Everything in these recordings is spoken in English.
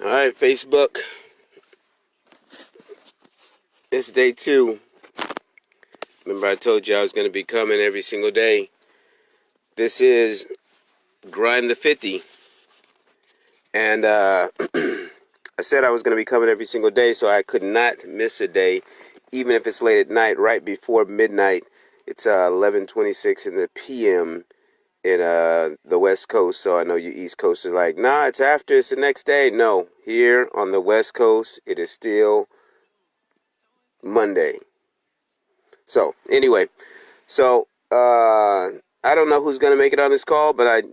All right, Facebook. It's day 2. Remember I told you I was going to be coming every single day. This is Grind the 50. And I said I was going to be coming every single day, so I could not miss a day, even if it's late at night, right before midnight. It's 11:26 in the p.m. in the West Coast, so I know you East Coast are like, nah, it's after, it's the next day. No, here on the West Coast, it is still Monday. So, anyway, I don't know who's going to make it on this call, but I'd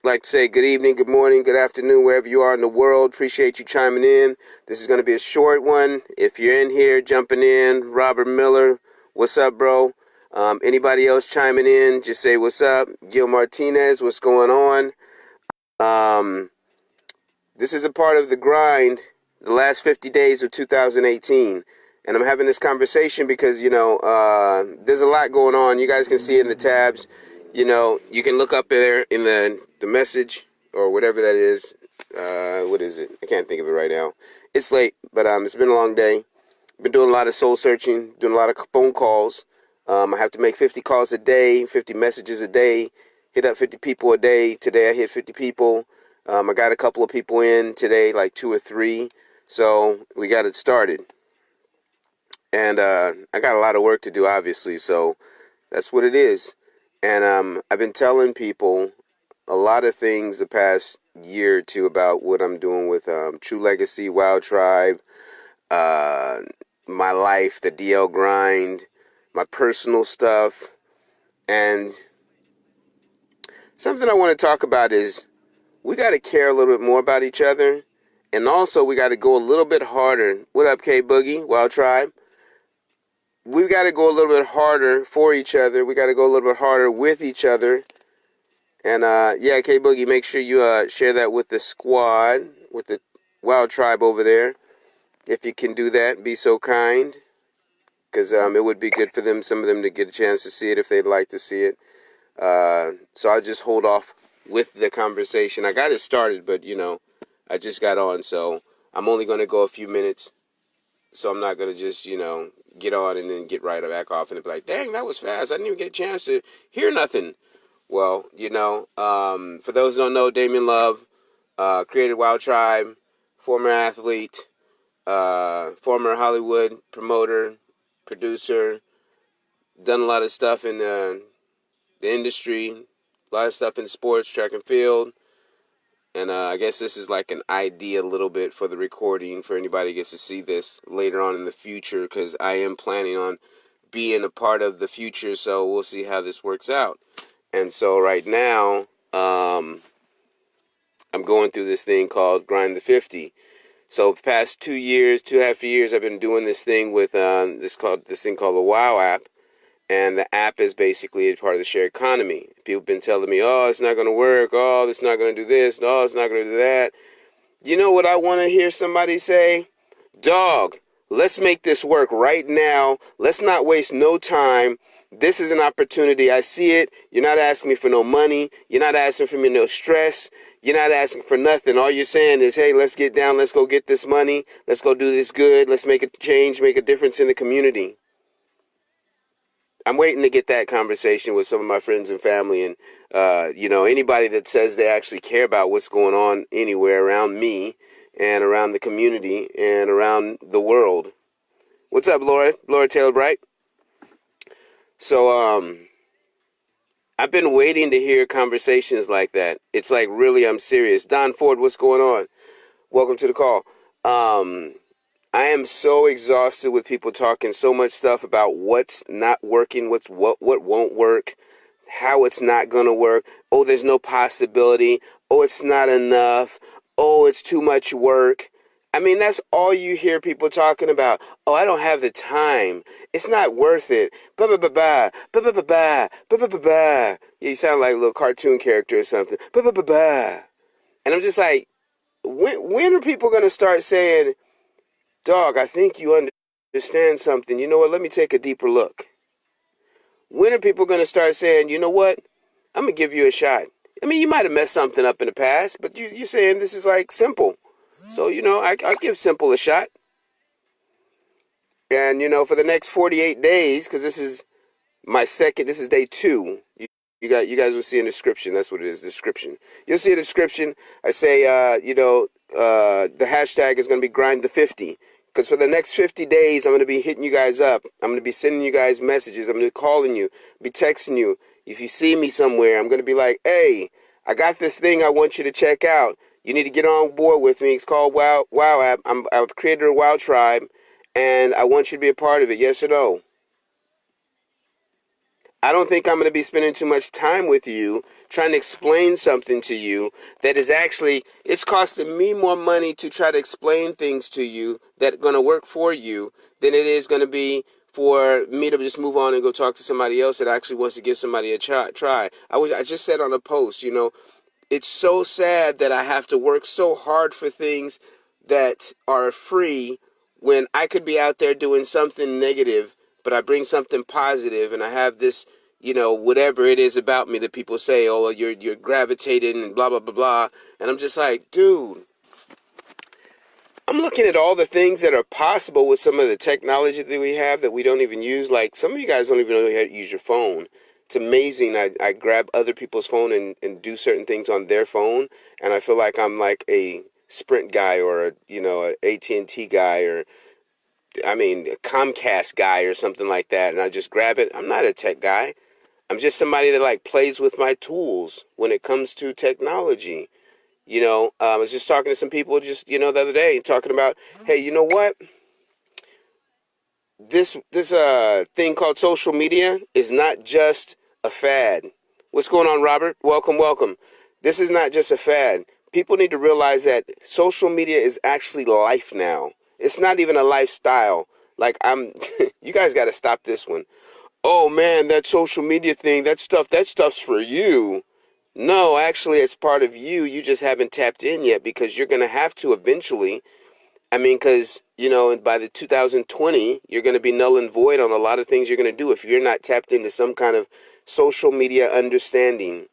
like to say good evening, good morning, good afternoon, wherever you are in the world. Appreciate you chiming in. This is going to be a short one. If you're in here, jumping in, Robert Miller, what's up, bro? Anybody else chiming in, just say what's up. Gil Martinez, what's going on? This is a part of the grind, the last 50 days of 2018. And I'm having this conversation because, there's a lot going on. You guys can see in the tabs. You can look up there in the message or whatever that is. What is it? I can't think of it right now. It's late, but it's been a long day. Been doing a lot of soul searching, doing a lot of phone calls. I have to make 50 calls a day, 50 messages a day, hit up 50 people a day. Today I hit 50 people. I got a couple of people in today, like 2 or 3. So we got it started. And I got a lot of work to do, obviously. So that's what it is. And I've been telling people a lot of things the past year or two about what I'm doing with True Legacy, Wild Tribe, my life, the DL grind, my personal stuff. And something I want to talk about is we got to care a little bit more about each other. And also we got to go a little bit harder. What up, K Boogie, Wild Tribe? We've got to go a little bit harder for each other. We got to go a little bit harder with each other. And, yeah, K Boogie, make sure you share that with the squad, with the Wild Tribe over there. If you can do that, be so kind. Because it would be good for them, some of them, to get a chance to see it if they'd like to see it. So I'll just hold off with the conversation. I got it started, but, I just got on. So I'm only going to go a few minutes. So I'm not going to just, get on and then get right back off and be like, dang, that was fast. I didn't even get a chance to hear nothing. Well, for those who don't know, Damian Love, created Wild Tribe, former athlete, former Hollywood promoter, producer, done a lot of stuff in the industry, a lot of stuff in sports, track and field. And I guess this is like an idea a little bit for the recording for anybody who gets to see this later on in the future, because I am planning on being a part of the future, so we'll see how this works out. And so right now, I'm going through this thing called Grind the 50. So the past 2 years, 2.5 years, I've been doing this thing with this thing called the WOW app. And the app is basically a part of the shared economy. People have been telling me, oh, it's not going to work. Oh, it's not going to do this. No, it's not going to do that. You know what I want to hear somebody say? Dog, let's make this work right now. Let's not waste no time. This is an opportunity. I see it. You're not asking me for no money. You're not asking for me no stress. You're not asking for nothing. All you're saying is, hey, let's get down. Let's go get this money. Let's go do this good. Let's make a change, make a difference in the community. I'm waiting to get that conversation with some of my friends and family and, anybody that says they actually care about what's going on anywhere around me and around the community and around the world. What's up, Laura? Laura Taylor Bright. So, I've been waiting to hear conversations like that. It's like, really, I'm serious. Don Ford, what's going on? Welcome to the call. I am so exhausted with people talking so much stuff about what's not working, what won't work, how it's not going to work. Oh, there's no possibility. Oh, it's not enough. Oh, it's too much work. I mean, that's all you hear people talking about. Oh, I don't have the time. It's not worth it. Ba ba ba ba ba ba ba ba ba ba ba ba. Yeah, you sound like a little cartoon character or something. Ba ba ba ba. And I'm just like, when are people going to start saying, dog, I think you understand something. You know what? Let me take a deeper look. When are people going to start saying, you know what? I'm going to give you a shot. I mean, you might have messed something up in the past, but you're saying this is like simple. So, I'll give simple a shot. And, for the next 48 days, because this is day 2. You guys will see a description. That's what it is, description. You'll see a description. I say, the hashtag is going to be grind the 50. Because for the next 50 days, I'm going to be hitting you guys up. I'm going to be sending you guys messages. I'm going to be calling you, be texting you. If you see me somewhere, I'm going to be like, hey, I got this thing I want you to check out. You need to get on board with me. It's called Wow App. I've created a Wow Tribe, and I want you to be a part of it. Yes or no? I don't think I'm going to be spending too much time with you trying to explain something to you that is actually, it's costing me more money to try to explain things to you that are going to work for you than it is going to be for me to just move on and go talk to somebody else that actually wants to give somebody a try. I just said on a post, it's so sad that I have to work so hard for things that are free when I could be out there doing something negative, but I bring something positive, and I have this, whatever it is about me that people say, oh, you're gravitating and blah blah blah blah, and I'm just like, dude, I'm looking at all the things that are possible with some of the technology that we have that we don't even use. Like, some of you guys don't even know how to use your phone. It's amazing. I grab other people's phone and do certain things on their phone, and I feel like I'm like a Sprint guy or a AT&T guy, or a Comcast guy or something like that, and I just grab it. I'm not a tech guy. I'm just somebody that like plays with my tools when it comes to technology. I was just talking to some people just the other day, talking about, hey, you know what? This thing called social media is not just a fad. What's going on, Robert? Welcome, welcome. This is not just a fad. People need to realize that social media is actually life now. It's not even a lifestyle. Like, you guys got to stop this one. Oh man, that social media thing, that stuff's for you. No, actually, it's part of you. You just haven't tapped in yet, because you're going to have to eventually. Because, by the 2020, you're going to be null and void on a lot of things you're going to do if you're not tapped into some kind of social media understanding.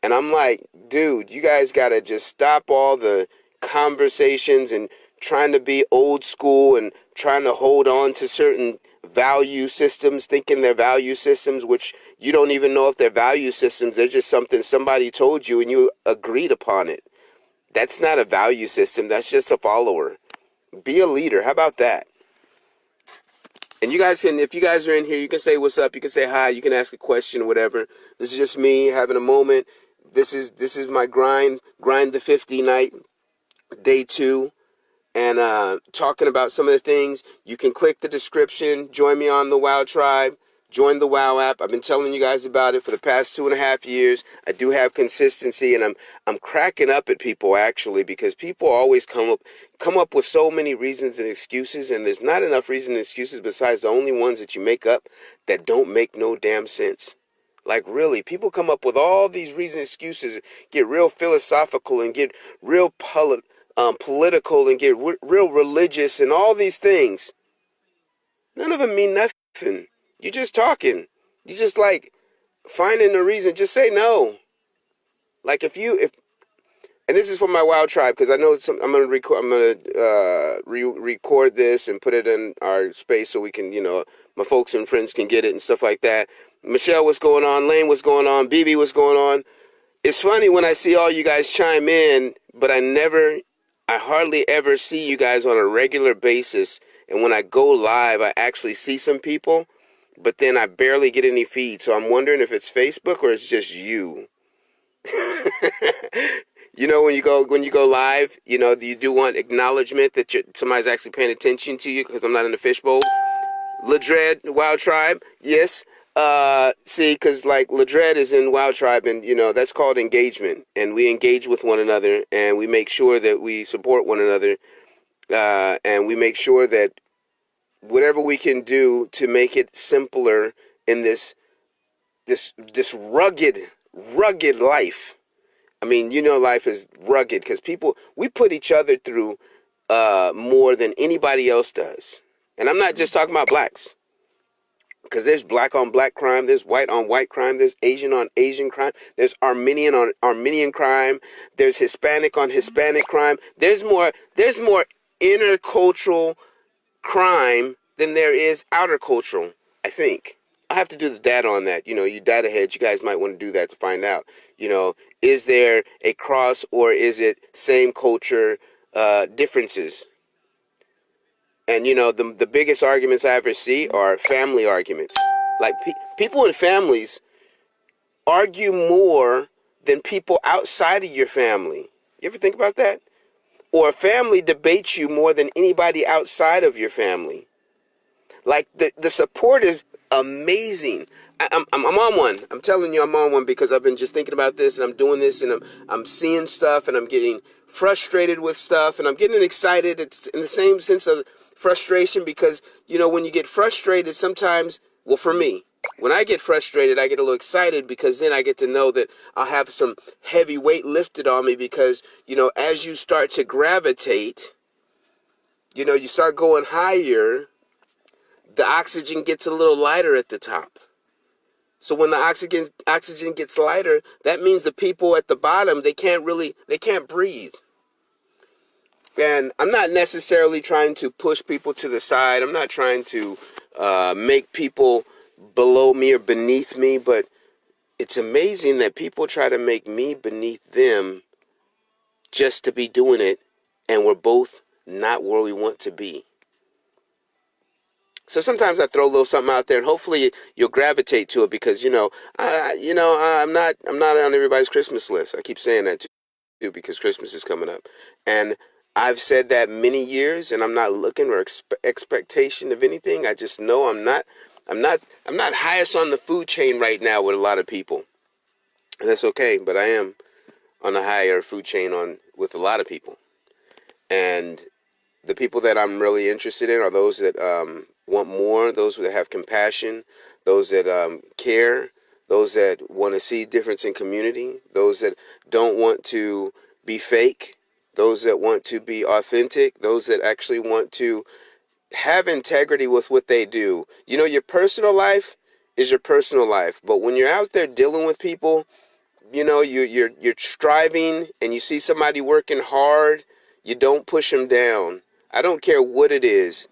And I'm like, dude, you guys got to just stop all the conversations and trying to be old school and trying to hold on to certain value systems, thinking they're value systems, which you don't even know if they're value systems. They're just something somebody told you and you agreed upon it. That's not a value system. That's just a follower. Be a leader. How about that? And you guys can, if you guys are in here, you can say what's up. You can say hi. You can ask a question or whatever. This is just me having a moment. This is my grind the 50 night, day 2. And talking about some of the things. You can click the description. Join me on the WoW Tribe. Join the WoW app. I've been telling you guys about it for the past 2.5 years. I do have consistency, and I'm cracking up at people, actually, because people always come up with so many reasons and excuses, and there's not enough reasons and excuses besides the only ones that you make up that don't make no damn sense. Like, really, people come up with all these reasons and excuses, get real philosophical and get real political and get real religious and all these things. None of them mean nothing. You're just talking. You just like finding a reason. Just say no. Like, if and this is for my wild tribe, because I know I'm gonna record. I'm gonna record this and put it in our space so we can, my folks and friends can get it and stuff like that. Michelle, what's going on? Lane, what's going on? BB, what's going on? It's funny when I see all you guys chime in, but I hardly ever see you guys on a regular basis. And when I go live, I actually see some people, but then I barely get any feed. So I'm wondering if it's Facebook or it's just you. When you go live, you do want acknowledgement that somebody's actually paying attention to you, because I'm not in the fishbowl. Ladred, Wild Tribe, yes. See, because like Ladred is in Wild Tribe, and that's called engagement, and we engage with one another, and we make sure that we support one another, and we make sure that whatever we can do to make it simpler in this rugged life. Life is rugged because we put each other through more than anybody else does. And I'm not just talking about blacks. Because there's black on black crime, there's white on white crime, there's Asian on Asian crime, there's Armenian on Armenian crime, there's Hispanic on Hispanic crime. There's more intercultural crime than there is outer cultural, I think. I have to do the data on that. You data heads, you guys might want to do that to find out. Is there a cross or is it same culture differences? And the biggest arguments I ever see are family arguments. Like people in families argue more than people outside of your family. You ever think about that? Or a family debates you more than anybody outside of your family. Like the support is amazing. I'm on one. I'm telling you, I'm on one because I've been just thinking about this and I'm doing this and I'm seeing stuff and I'm getting frustrated with stuff and I'm getting excited. It's in the same sense of frustration because when you get frustrated, sometimes, well, for me, when I get frustrated, I get a little excited because then I get to know that I'll have some heavy weight lifted on me because as you start to gravitate, you start going higher. The oxygen gets a little lighter at the top. So when the oxygen gets lighter, that means the people at the bottom, they can't breathe. And I'm not necessarily trying to push people to the side. I'm not trying to make people below me or beneath me, but it's amazing that people try to make me beneath them just to be doing it, and we're both not where we want to be. So sometimes I throw a little something out there, and hopefully you'll gravitate to it because I'm not on everybody's Christmas list. I keep saying that too because Christmas is coming up, and I've said that many years, and I'm not looking for expectation of anything. I just know I'm not highest on the food chain right now with a lot of people, and that's okay. But I am on the higher food chain with a lot of people, and the people that I'm really interested in are those that want more, those that have compassion, those that care, those that want to see difference in community, those that don't want to be fake, those that want to be authentic, those that actually want to have integrity with what they do. Your personal life is your personal life, but when you're out there dealing with people, you're striving and you see somebody working hard, you don't push them down. I don't care what it is.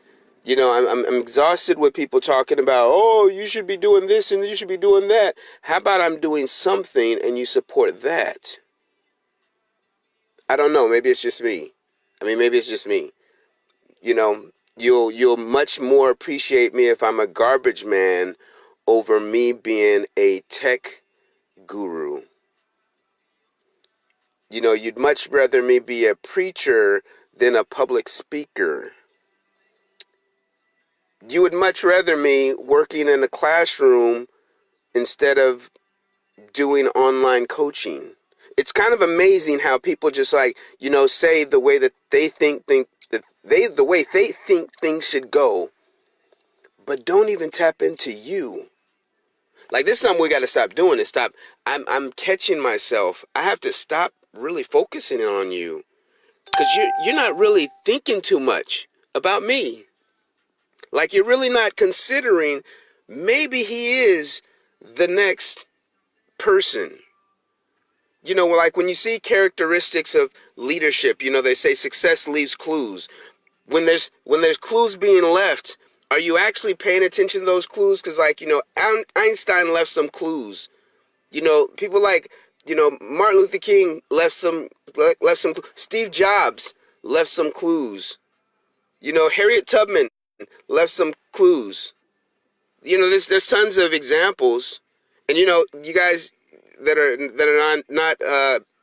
I'm exhausted with people talking about, oh, you should be doing this and you should be doing that. How about I'm doing something and you support that? I don't know. Maybe it's just me. Maybe it's just me. You'll much more appreciate me if I'm a garbage man over me being a tech guru. You'd much rather me be a preacher than a public speaker. You would much rather me working in a classroom instead of doing online coaching. It's kind of amazing how people just say the way that they think the way they think things should go, but don't even tap into you. Like, this is something we got to stop doing. I'm catching myself. I have to stop really focusing on you because you're not really thinking too much about me. Like, you're really not considering maybe he is the next person. Like when you see characteristics of leadership, they say success leaves clues. When there's clues being left, are you actually paying attention to those clues? Because Einstein left some clues. People like Martin Luther King left some. Steve Jobs left some clues. Harriet Tubman left some clues. There's tons of examples, and you guys that are not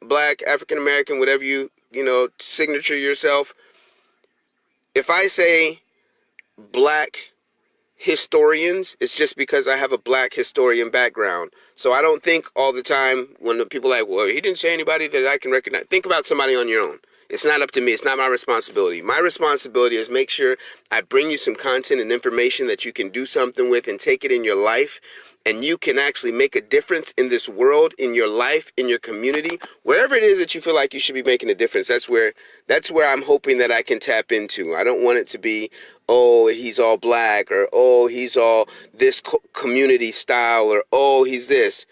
black, African American, whatever you signature yourself. If I say black historians, it's just because I have a black historian background. So I don't think all the time when the people are like, well, he didn't say anybody that I can recognize. Think about somebody on your own. It's not up to me. It's not my responsibility. My responsibility is make sure I bring you some content and information that you can do something with and take it in your life, and you can actually make a difference in this world, in your life, in your community, wherever it is that you feel like you should be making a difference. That's where I'm hoping that I can tap into. I don't want it to be, oh, he's all black, or oh, he's all this community style, or oh, he's this.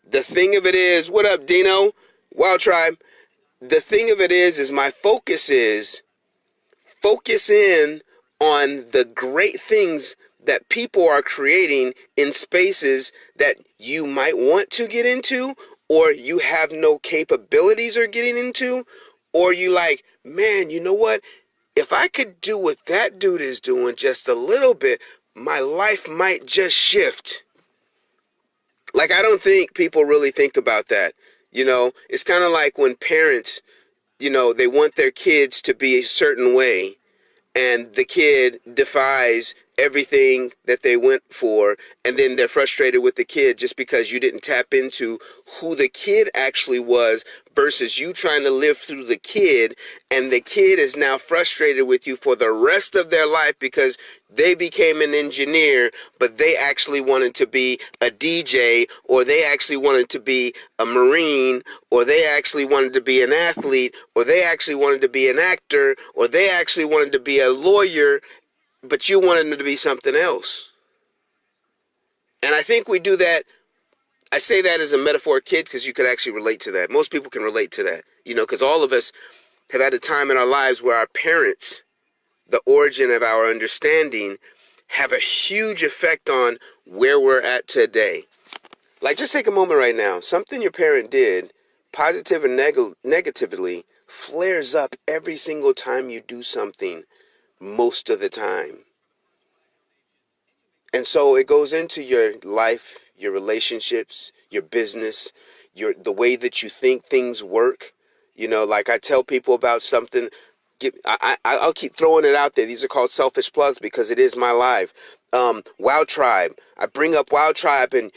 The thing of it is, what up, Dino? Wild Tribe. The thing of it is my focus is focus in on the great things that people are creating in spaces that you might want to get into, or you have no capabilities of getting into, or you like, man, you know what? If I could do what that dude is doing just a little bit, my life might just shift. Like, I don't think people really think about that. It's kind of like when parents, they want their kids to be a certain way, and the kid defies everything that they went for, and then they're frustrated with the kid just because you didn't tap into who the kid actually was versus you trying to live through the kid, and the kid is now frustrated with you for the rest of their life because they became an engineer, but they actually wanted to be a DJ, or they actually wanted to be a Marine, or they actually wanted to be an athlete, or they actually wanted to be an actor, or they actually wanted to be a lawyer, but you wanted them to be something else. And I think we do that. I say that as a metaphor, kids, because you could actually relate to that. Most people can relate to that, because all of us have had a time in our lives where our parents, the origin of our understanding, have a huge effect on where we're at today. Like, just take a moment right now. Something your parent did, positive or negatively, flares up every single time you do something, most of the time. And so it goes into your life, your relationships, your business, the way that you think things work. Like I tell people about something, I'll keep throwing it out there. These are called selfish plugs because it is my life. Wild Tribe. I bring up Wild Tribe, and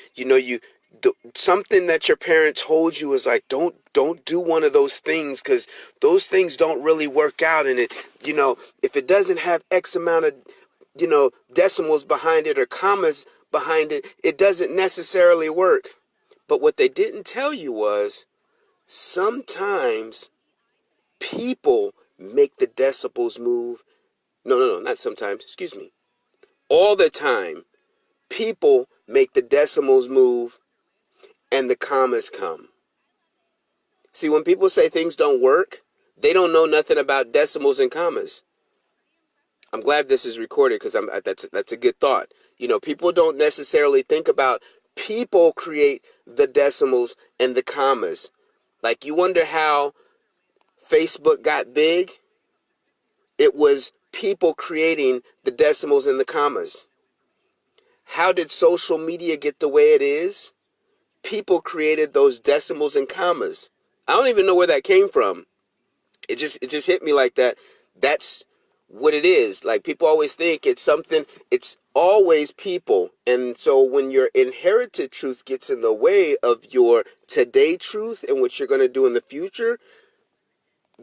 something that your parent told you is like, don't do one of those things, because those things don't really work out. And if it doesn't have X amount of decimals behind it or commas behind it, it doesn't necessarily work. But what they didn't tell you was sometimes people make the decibels move. No, not sometimes. Excuse me. All the time, people make the decimals move and the commas come. See, when people say things don't work, they don't know nothing about decimals and commas. I'm glad this is recorded because that's a good thought. People don't necessarily think about people create the decimals and the commas. Like, you wonder how Facebook got big? It was people creating the decimals and the commas. How did social media get the way it is? People created those decimals and commas. I don't even know where that came from. It just hit me like that. That's what it is. Like, people always think it's something, it's always people. And so when your inherited truth gets in the way of your today truth and what you're going to do in the future,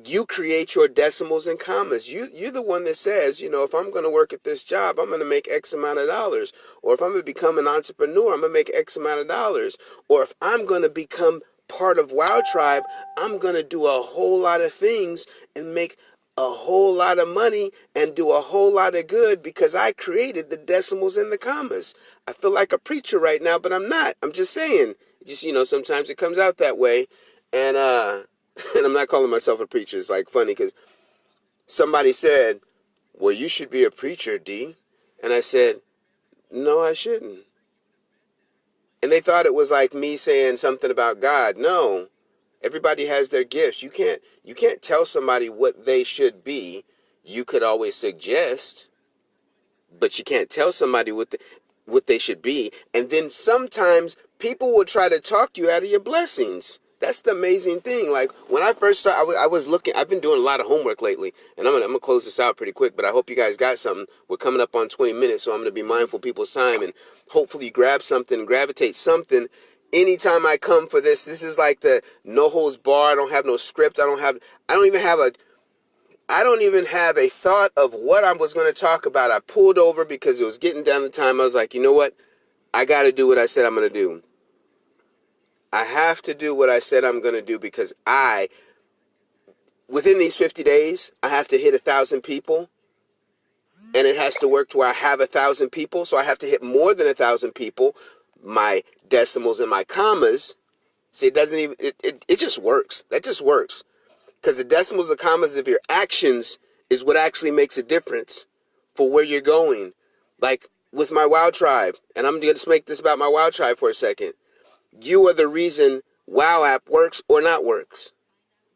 you create your decimals and commas. You're the one that says, if I'm going to work at this job, I'm going to make X amount of dollars. Or if I'm going to become an entrepreneur, I'm going to make X amount of dollars. Or if I'm going to become part of Wild Tribe, I'm going to do a whole lot of things and make a whole lot of money and do a whole lot of good because I created the decimals and the commas. I feel like a preacher right now, but I'm not. I'm just saying. Sometimes it comes out that way. And and I'm not calling myself a preacher. It's like funny because somebody said, well, you should be a preacher, D. And I said, no, I shouldn't. And they thought it was like me saying something about God. No, everybody has their gifts. You can't tell somebody what they should be. You could always suggest, but you can't tell somebody what they should be. And then sometimes people will try to talk you out of your blessings. That's the amazing thing. Like, when I first started, I was looking. I've been doing a lot of homework lately, and I'm gonna close this out pretty quick. But I hope you guys got something. We're coming up on 20 minutes, so I'm gonna be mindful of people's time, and hopefully you grab something, gravitate something. Anytime I come for this is like the no holds barred. I don't have no script. I don't even have I don't even have a thought of what I was going to talk about. I pulled over because it was getting down the time. I was like, you know what? I got to do what I said I'm going to do. I have to do what I said I'm going to do because within these 50 days, I have to hit 1,000 people. And it has to work to where I have 1,000 people. So I have to hit more than 1,000 people. My decimals and my commas. See, it doesn't even, it just works. That just works. Because the decimals, the commas of your actions is what actually makes a difference for where you're going. Like with my WoW tribe, and I'm going to make this about my WoW tribe for a second. You are the reason WoW app works or not works.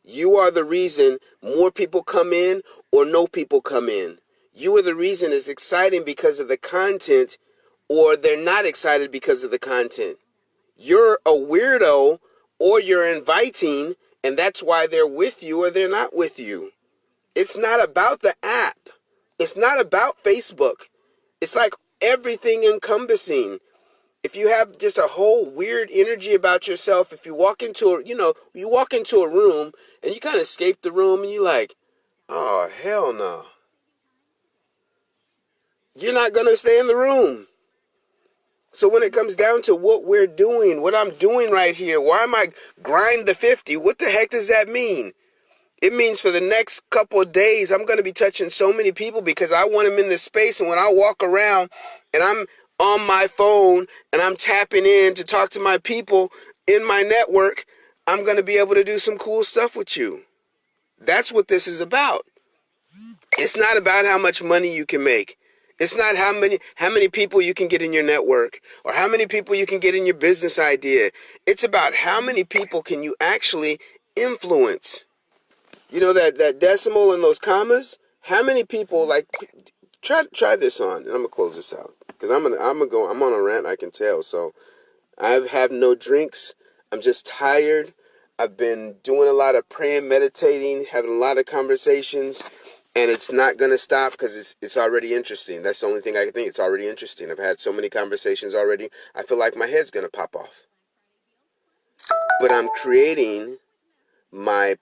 You are the reason more people come in or no people come in. You are the reason it's exciting because of the content or they're not excited because of the content. You're a weirdo or you're inviting and that's why they're with you or they're not with you. It's not about the app. It's not about Facebook. It's like everything encompassing. If you have just a whole weird energy about yourself, if you walk into you walk into a room and you kind of escape the room and you're like, oh, hell no. You're not going to stay in the room. So when it comes down to what we're doing, what I'm doing right here, why am I grind the 50? What the heck does that mean? It means for the next couple of days, I'm going to be touching so many people because I want them in this space. And when I walk around and I'm on my phone and I'm tapping in to talk to my people in my network, I'm going to be able to do some cool stuff with you. That's what this is about. It's not about how much money you can make. It's not how many people you can get in your network or how many people you can get in your business idea. It's about how many people can you actually influence. You know that decimal and those commas? How many people try this on? And I'm gonna close this out because I'm on a rant, I can tell. So I have no drinks. I'm just tired. I've been doing a lot of praying, meditating, having a lot of conversations, and it's not going to stop because it's already interesting. That's the only thing I can think. It's already interesting. I've had so many conversations already. I feel like my head's going to pop off. But I'm creating my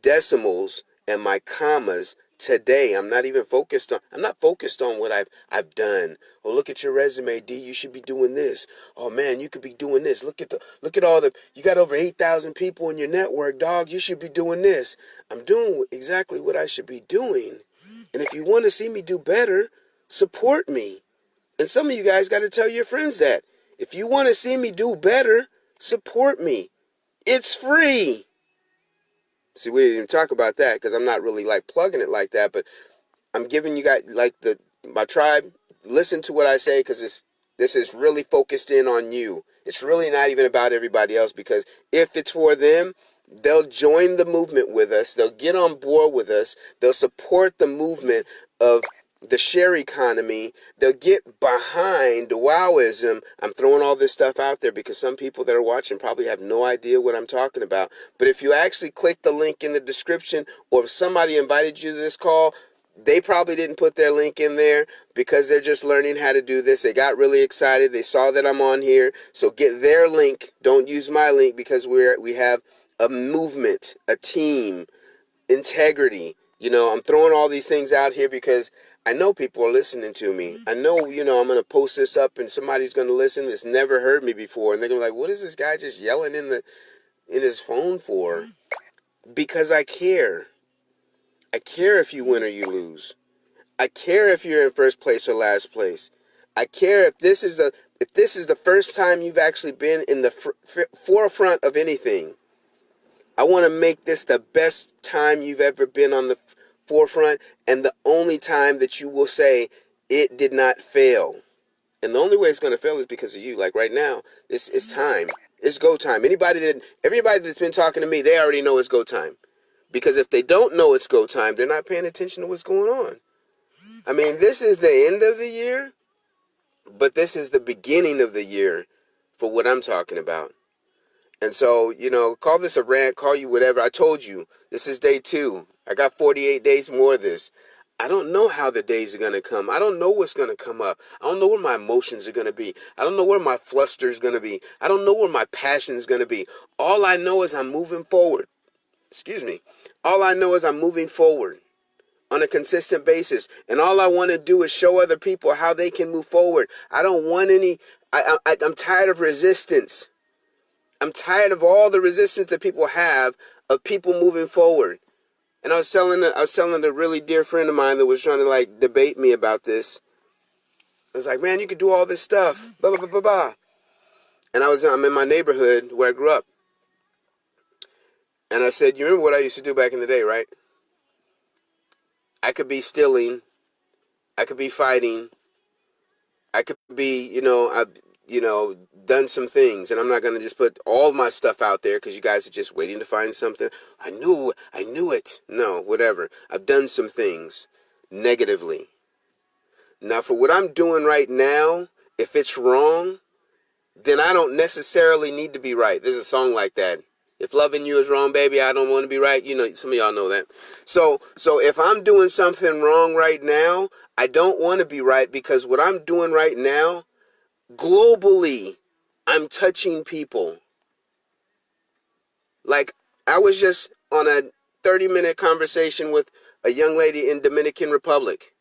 decimals and my commas today. I'm not focused on what I've done. Oh, look at your resume, D. You should be doing this. Oh man, you could be doing this. Look at all you got over 8,000 people in your network, dog. You should be doing this. I'm doing exactly what I should be doing. And if you want to see me do better, support me. And some of you guys got to tell your friends that. If you want to see me do better, support me. It's free. See, we didn't even talk about that because I'm not really like plugging it like that, but I'm giving you guys like my tribe. Listen to what I say because this is really focused in on you. It's really not even about everybody else because if it's for them, they'll join the movement with us. They'll get on board with us. They'll support the movement of the share economy. They'll get behind wowism. I'm throwing all this stuff out there because some people that are watching probably have no idea what I'm talking about. But if you actually click the link in the description or if somebody invited you to this call, they probably didn't put their link in there because they're just learning how to do this. They got really excited. They saw that I'm on here. So get their link. Don't use my link because we have a movement, a team, integrity. I'm throwing all these things out here because I know people are listening to me. I know, I'm going to post this up and somebody's going to listen that's never heard me before. And they're going to be like, what is this guy just yelling in his phone for? Because I care. I care if you win or you lose. I care if you're in first place or last place. I care if this is the first time you've actually been in the forefront of anything. I want to make this the best time you've ever been on the forefront and the only time that you will say it did not fail. And the only way it's going to fail is because of you. Like right now, it's time. It's go time. Everybody that's been talking to me, they already know it's go time. Because if they don't know it's go time, they're not paying attention to what's going on. I mean, this is the end of the year, but this is the beginning of the year for what I'm talking about. And so, call this a rant, call you whatever. I told you, this is day 2. I got 48 days more of this. I don't know how the days are going to come. I don't know what's going to come up. I don't know where my emotions are going to be. I don't know where my fluster is going to be. I don't know where my passion is going to be. All I know is I'm moving forward. Excuse me. All I know is I'm moving forward. on a consistent basis. And all I want to do is show other people how they can move forward. I don't want any, I'm tired of resistance. I'm tired of all the resistance that people have of people moving forward. And I was telling a really dear friend of mine that was trying to like debate me about this. I was like, man, you could do all this stuff, blah, blah, blah, blah, blah. And I'm in my neighborhood where I grew up. And I said, you remember what I used to do back in the day, right? I could be stealing. I could be fighting. I could be, I've done some things. And I'm not going to just put all my stuff out there because you guys are just waiting to find something. I knew it. No, whatever. I've done some things negatively. Now, for what I'm doing right now, if it's wrong, then I don't necessarily need to be right. There's a song like that. If loving you is wrong, baby, I don't want to be right. You know, some of y'all know that. So if I'm doing something wrong right now, I don't want to be right because what I'm doing right now, globally, I'm touching people. Like, I was just on a 30-minute conversation with a young lady in Dominican Republic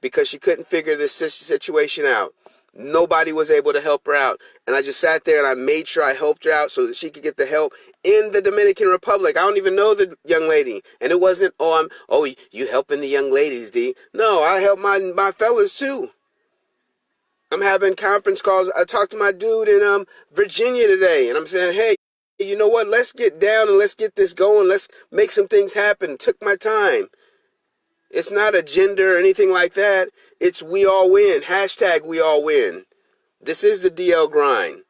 because she couldn't figure this situation out. Nobody was able to help her out. And I just sat there and I made sure I helped her out so that she could get the help in the Dominican Republic. I don't even know the young lady. And it wasn't, you helping the young ladies, D. No, I help my fellas too. I'm having conference calls. I talked to my dude in Virginia today. And I'm saying, hey, you know what? Let's get down and let's get this going. Let's make some things happen. Took my time. It's not a gender or anything like that. It's we all win. Hashtag we all win. This is the DL grind.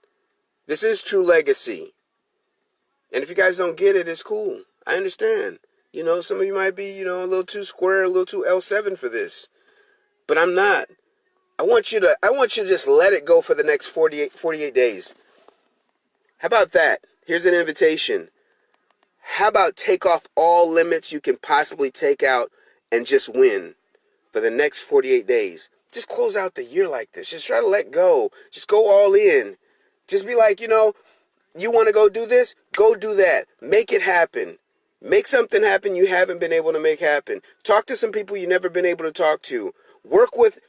This is true legacy. And if you guys don't get it, it's cool. I understand. Some of you might be, a little too square, a little too L7 for this. But I'm not. I want you to just let it go for the next 48 days. How about that? Here's an invitation. How about take off all limits you can possibly take out and just win for the next 48 days. Just close out the year like this. Just try to let go. Just go all in. Just be like, you want to go do this? Go do that. Make it happen. Make something happen you haven't been able to make happen. Talk to some people you've never been able to talk to. Work with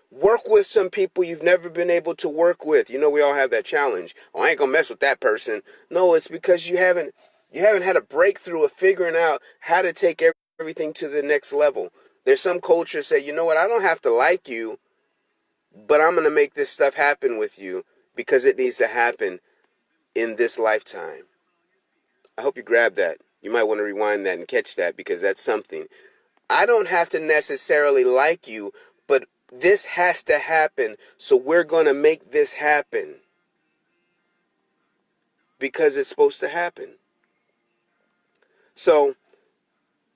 some people you've never been able to work with. We all have that challenge. Oh, I ain't gonna mess with that person. No, it's because you haven't had a breakthrough of figuring out how to take everything to the next level. There's some cultures say, you know what, I don't have to like you, but I'm going to make this stuff happen with you because it needs to happen in this lifetime. I hope you grab that. You might want to rewind that and catch that because that's something. I don't have to necessarily like you, but this has to happen, so we're going to make this happen because it's supposed to happen. So,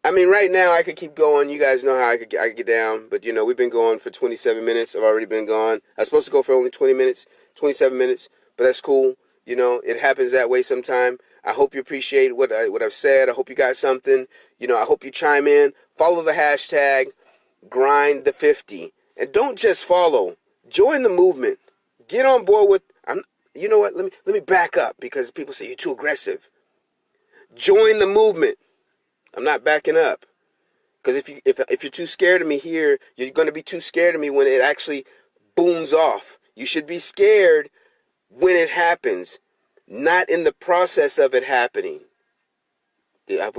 right now I could keep going. You guys know how I could get down. But, we've been going for 27 minutes. I've already been gone. I was supposed to go for only 20 minutes, 27 minutes. But that's cool. It happens that way sometime. I hope you appreciate what I've said. I hope you got something. I hope you chime in. Follow the hashtag #GrindThe50. And don't just follow. Join the movement. Get on board with... You know what? Let me back up because people say you're too aggressive. Join the movement. I'm not backing up. Because if you're too scared of me here, you're going to be too scared of me when it actually booms off. You should be scared when it happens, not in the process of it happening. Yeah,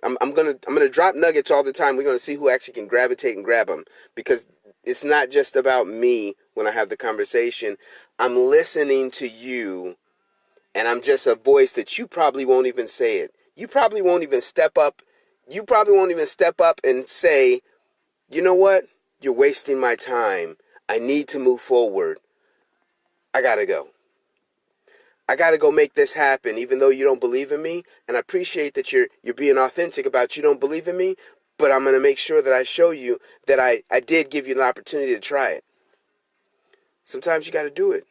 I'm gonna drop nuggets all the time. We're gonna see who actually can gravitate and grab them, because it's not just about me when I have the conversation. I'm listening to you, and I'm just a voice that you probably won't even say it. You probably won't even step up. You probably won't even step up and say, you know what? You're wasting my time. I need to move forward. I gotta go. I gotta go make this happen, even though you don't believe in me. And I appreciate that you're being authentic about you don't believe in me. But I'm gonna make sure that I show you that I did give you an opportunity to try it. Sometimes you gotta do it.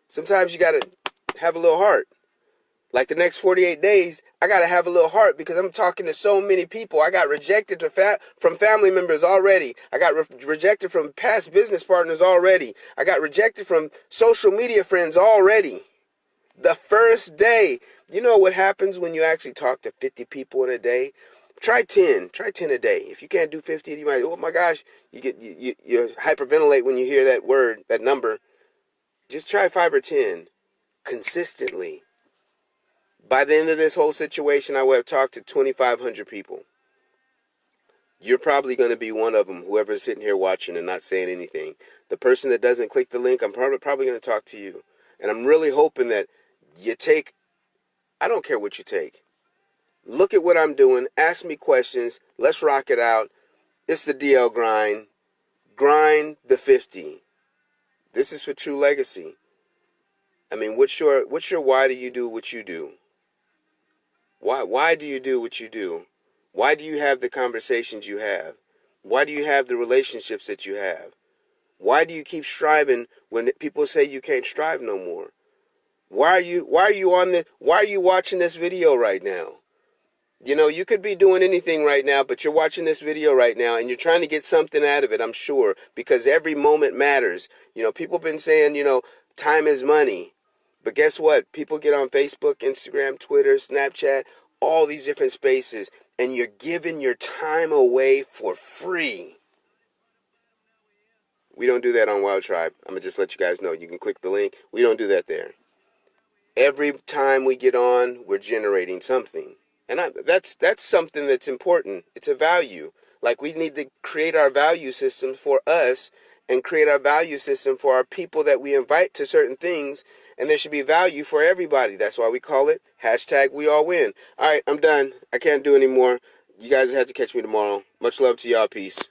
Sometimes you gotta have a little heart. Like the next 48 days, I got to have a little heart because I'm talking to so many people. I got rejected from family members already. I got rejected from past business partners already. I got rejected from social media friends already. The first day. You know what happens when you actually talk to 50 people in a day? Try 10. Try 10 a day. If you can't do 50, you might, oh my gosh, you hyperventilate when you hear that word, that number. Just try 5 or 10 consistently. By the end of this whole situation, I will have talked to 2,500 people. You're probably going to be one of them, whoever's sitting here watching and not saying anything. The person that doesn't click the link, I'm probably going to talk to you. And I'm really hoping that you take, I don't care what you take. Look at what I'm doing. Ask me questions. Let's rock it out. It's the DL grind. Grind the 50. This is for true legacy. I mean, what's your why do you do what you do? Why do you do what you do? Why do you have the conversations you have? Why do you have the relationships that you have? Why do you keep striving when people say you can't strive no more? Why are you watching this video right now? You know, you could be doing anything right now, but you're watching this video right now and you're trying to get something out of it, I'm sure, because every moment matters. You know, people have been saying, time is money. But guess what? People get on Facebook, Instagram, Twitter, Snapchat, all these different spaces, and you're giving your time away for free. We don't do that on Wild Tribe. I'm going to just let you guys know. You can click the link. We don't do that there. Every time we get on, we're generating something. And that's something that's important. It's a value. Like, we need to create our value system for us and create our value system for our people that we invite to certain things. And there should be value for everybody. That's why we call it #WeAllWin. All right, I'm done. I can't do any more. You guys have to catch me tomorrow. Much love to y'all. Peace.